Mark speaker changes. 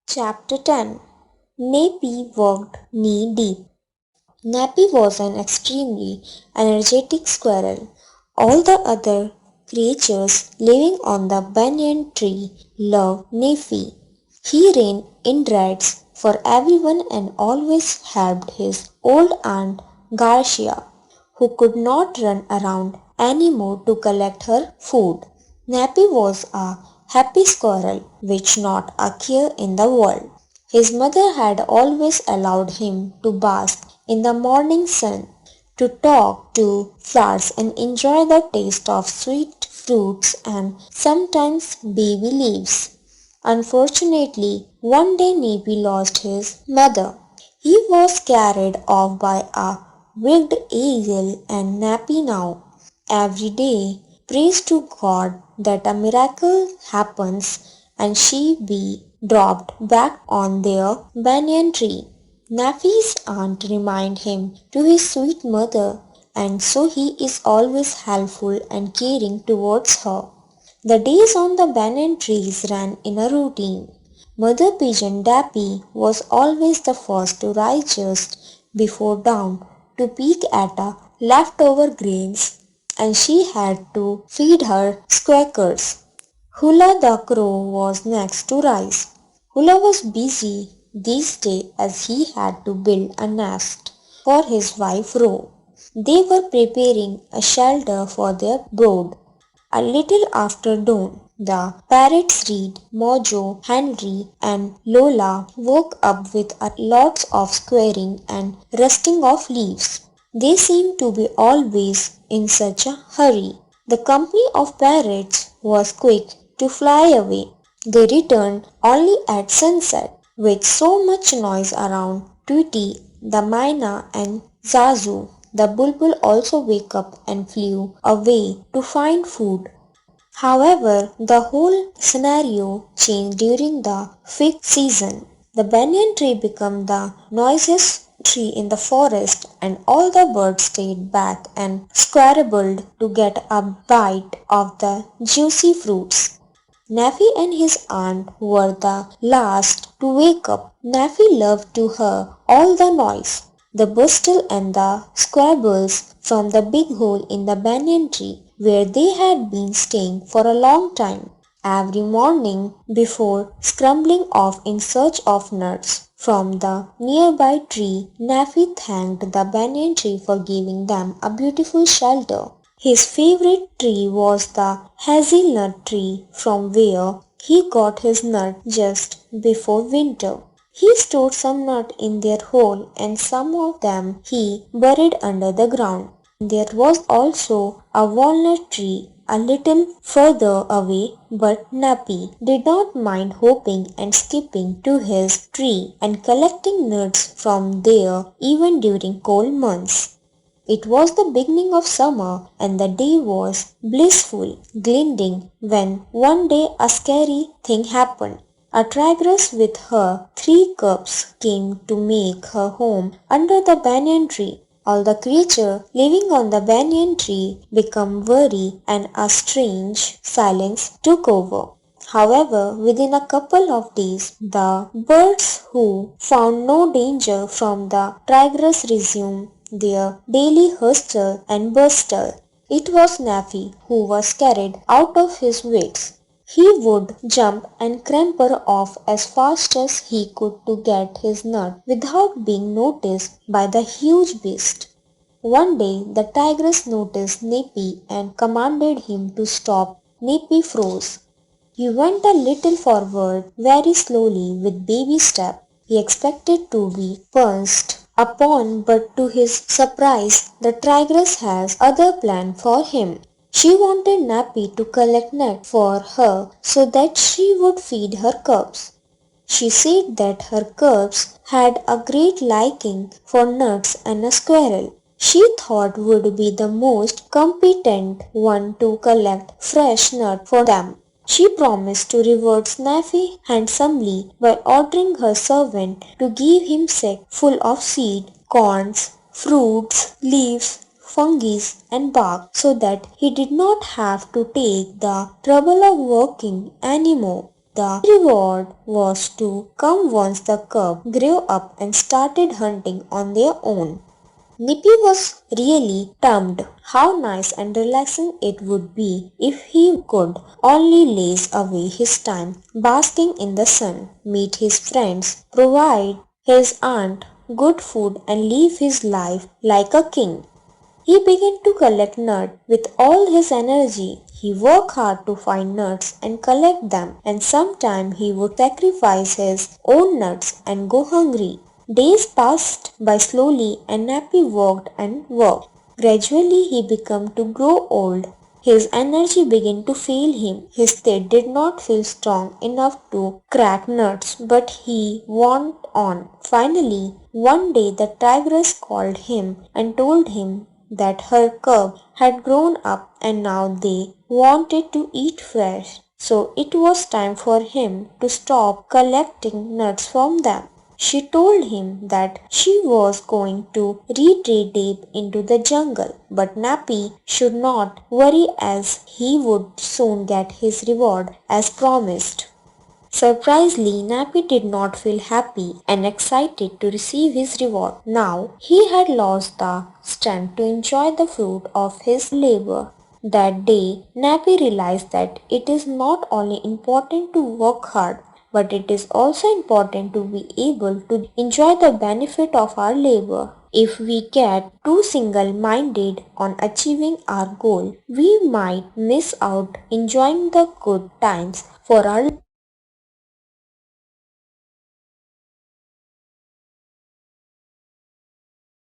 Speaker 1: Chapter 10. Nappy walked knee-deep. Nappy was an extremely energetic squirrel. All the other creatures living on the banyan tree loved Nappy. He ran in raids for everyone and always helped his old aunt Garcia, who could not run around anymore to collect her food. Nappy was a happy squirrel with not a care in the world. His mother had always allowed him to bask in the morning sun, to talk to flowers and enjoy the taste of sweet fruits and sometimes baby leaves. Unfortunately, one day Nappy lost his mother. He was carried off by a wicked eagle, and Nappy now every day prays to God that a miracle happens and she be dropped back on their banyan tree. Nappy's aunt remind him to his sweet mother, and so he is always helpful and caring towards her. The days on the banyan trees ran in a routine. Mother Pigeon Dappy was always the first to rise just before dawn to peek at a leftover grains, and she had to feed her squawkers. Hula the crow was next to rise. Hula was busy these days as he had to build a nest for his wife Ro. They were preparing a shelter for their brood. A little after dawn, the parrots Reed, Mojo, Henry, and Lola woke up with a lots of squaring and rusting of leaves. They seemed to be always in such a hurry. The company of parrots was quick to fly away. They returned only at sunset, with so much noise around Tweety, the Myna, and Zazu. The bulbul also woke up and flew away to find food. However, the whole scenario changed during the fig season. The banyan tree became the noisiest tree in the forest, and all the birds stayed back and scrambled to get a bite of the juicy fruits. Naffy and his aunt were the last to wake up. Naffy loved to hear all the noise, the bustle and the squabbles from the big hole in the banyan tree where they had been staying for a long time. Every morning before scrambling off in search of nuts from the nearby tree, Naffy thanked the banyan tree for giving them a beautiful shelter. His favorite tree was the hazelnut tree from where he got his nut just before winter. He stored some nuts in their hole and some of them he buried under the ground. There was also a walnut tree a little further away, but Nappy did not mind hopping and skipping to his tree and collecting nuts from there even during cold months. It was the beginning of summer and the day was blissful, gliding, when one day a scary thing happened. A tigress with her 3 cubs came to make her home under the banyan tree. All the creatures living on the banyan tree became wary and a strange silence took over. However, within a couple of days, the birds who found no danger from the tigress resumed their daily hustle and bustle. It was Nappy who was carried out of his wits. He would jump and scamper off as fast as he could to get his nut without being noticed by the huge beast. One day the tigress noticed Nappy and commanded him to stop. Nappy froze. He went a little forward very slowly with baby steps. He expected to be pounced upon, but to his surprise the tigress has other plan for him. She wanted Nappy to collect nuts for her so that she would feed her cubs. She said that her cubs had a great liking for nuts and a squirrel she thought would be the most competent one to collect fresh nuts for them. She promised to reward Snaffy handsomely by ordering her servant to give him sack full of seed, corns, fruits, leaves, fungi and bark so that he did not have to take the trouble of working any more. The reward was to come once the cub grew up and started hunting on their own. Nippy was really tempted. How nice and relaxing it would be if he could only laze away his time basking in the sun, meet his friends, provide his aunt good food and live his life like a king. He began to collect nuts with all his energy. He worked hard to find nuts and collect them, and sometimes he would sacrifice his own nuts and go hungry. Days passed by slowly and Nappy worked and worked. Gradually he began to grow old. His energy began to fail him. His teeth did not feel strong enough to crack nuts, but he went on. Finally, one day the tigress called him and told him that her cub had grown up and now they wanted to eat fresh. So it was time for him to stop collecting nuts from them. She told him that she was going to retreat deep into the jungle, but Nappy should not worry as he would soon get his reward as promised. Surprisingly, Nappy did not feel happy and excited to receive his reward. Now he had lost the strength to enjoy the fruit of his labor. That day, Nappy realized that it is not only important to work hard, but it is also important to be able to enjoy the benefit of our labor. If we get too single-minded on achieving our goal, we might miss out enjoying the good times for our